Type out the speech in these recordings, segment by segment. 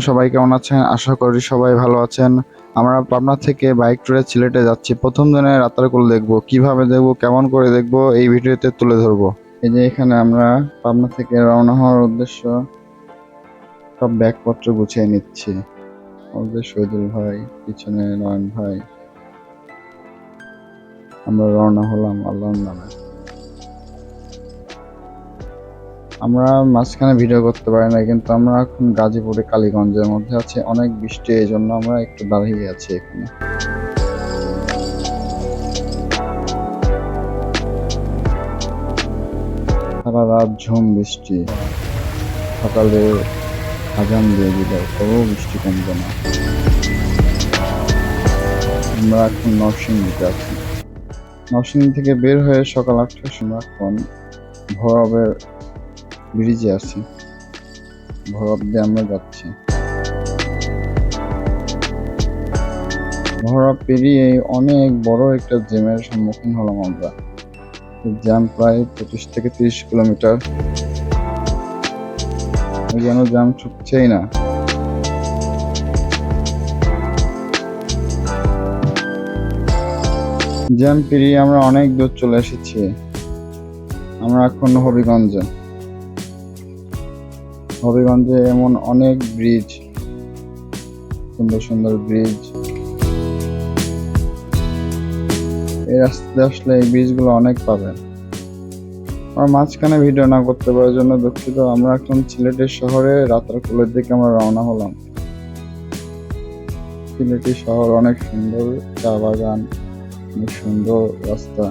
সবাই কেমন আছেন? আশা করি সবাই ভালো আছেন। আমরা পাবনা থেকে বাইক ট্যুরে সিলেটে যাচ্ছি। প্রথম দিনে রাতারগুল দেখব, কিভাবে দেখব, কেমন করে দেখব এই ভিডিওতে তুলে ধরব। এই যে এখানে আমরা পাবনা থেকে রওনা হওয়ার উদ্দেশ্য সব ব্যাগপত্র গুছিয়ে নিচ্ছি। আমাদের শহীদুল ভাই, পিছনে নয়ন ভাই। আমরা রওনা হলাম আল্লাহর নামে। আমরা মাঝখানে ভিডিও করতে পারি না, কিন্তু আমরা এখন গাজীপুরে কালীগঞ্জের মধ্যে আছি। অনেক বৃষ্টি, এই জন্য আমরা একটু দাঁড়িয়ে আছি এখানে। সারা রাত ঝুম বৃষ্টি, সকালে আজান দিয়ে দিল, তবুও বৃষ্টি কমবে না। আমরা এখন নরসিংদীতে আছি। নরসিংদী থেকে বের হয়ে সকাল 8টার সময় এখন ভৈরবের ব্রিজে আছি। ভৈরব দিয়ে আমরা যাচ্ছি। ভৈরব পেরিয়ে অনেক বড় একটা জ্যামের সম্মুখীন হলাম আমরা। জ্যাম প্রায় 25 থেকে 30 কিলোমিটার। যেন জ্যাম ছুটছেই না। জ্যাম পেরিয়ে আমরা অনেক দূর চলে এসেছি। আমরা এখন হবিগঞ্জে। হবিগঞ্জে এমন অনেক ব্রিজ, সুন্দর সুন্দর ব্রিজ। এই রাস্তায় আসলে এই ব্রিজগুলো অনেক পাবেন। আমরা মাঝখানে ভিডিও না করতে পারার জন্য দুঃখিত। আমরা এখন সিলেটের শহরে রাতারকুলের দিকে আমরা রওনা হলাম। সিলেটি শহর অনেক সুন্দর, চা বাগান, অনেক সুন্দর রাস্তা।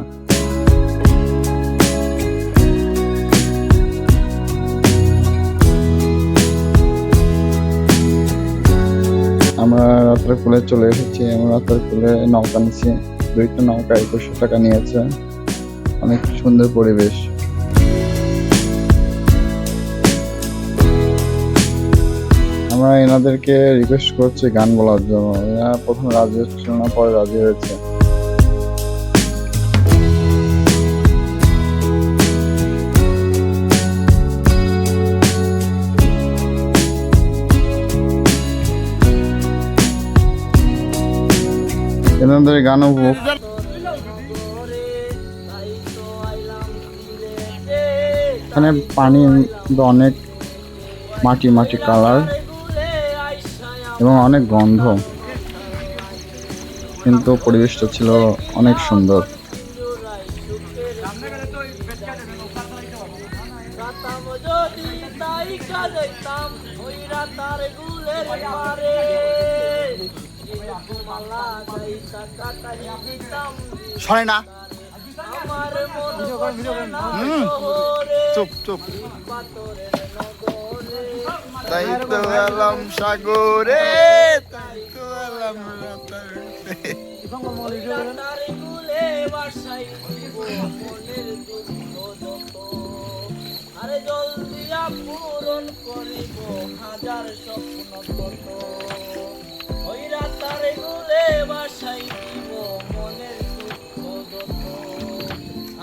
আমরা রাতারকুলে চলে এসেছি। আমরা রাতারকুলে নৌকা নিচ্ছি। 2টা নৌকা 2100 টাকা নিয়েছে। অনেক সুন্দর পরিবেশ। আমরা এনাদেরকে রিকোয়েস্ট করছি গান বলার জন্য। এরা প্রথম রাজি হচ্ছিল না, পরে রাজি হয়েছে। এনাদের গান উপভোগ। এখানে পানি অনেক মাটি মাটি কালার এবং অনেক গন্ধ, কিন্তু পরিবেশটা ছিল অনেক সুন্দর। সরে না, চুপ চুপ। তাই তো এলাম সাগরে, তাই তো এলাম আরে জল দিয়া পূরণ করিব হাজার স্বপ্ন কত, ওই রাতারে গুলে বাসাই দিব মনের দুঃখ যত।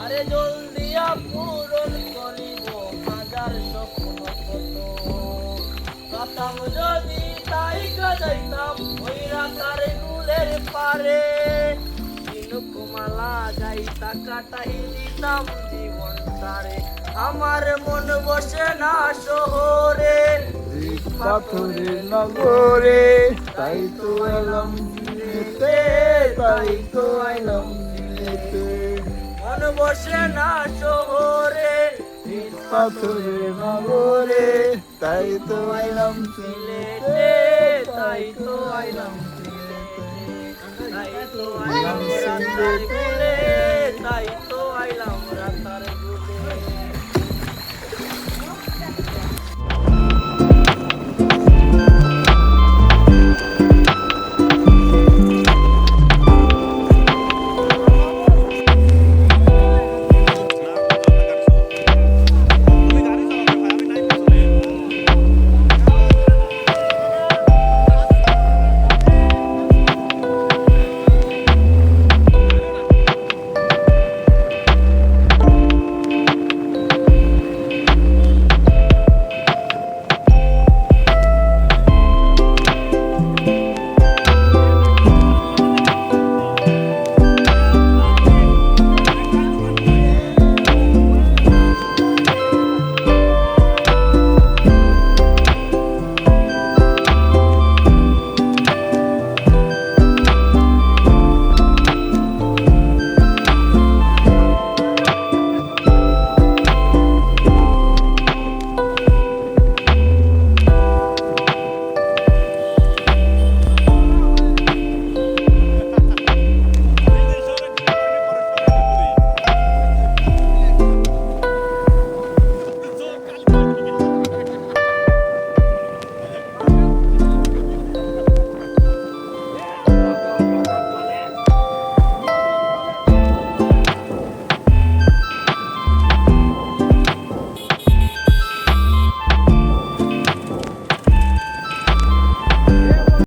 আরে জল দিয়া পূরণ করিব হাজার স্বপ্ন কত, কাতাম যদি তাই যাইতাম ওই রাতারে গুলের পারে, ঝিনুকমালা যাইতা কাটাই দিতাম জীবন তারে। আমার মন বসে না শহরে, পাথরের নগরে, তাই তো এলাম সিলেটে, তাই তো এলাম সিলেটে। মন বসে না শহরে, পাথরের নগরে, তাই তো এলাম সিলেটে, তাই তো আইলাম সিলেটে, তাই তো আইলাম সিলেটে, তাই তো আইলাম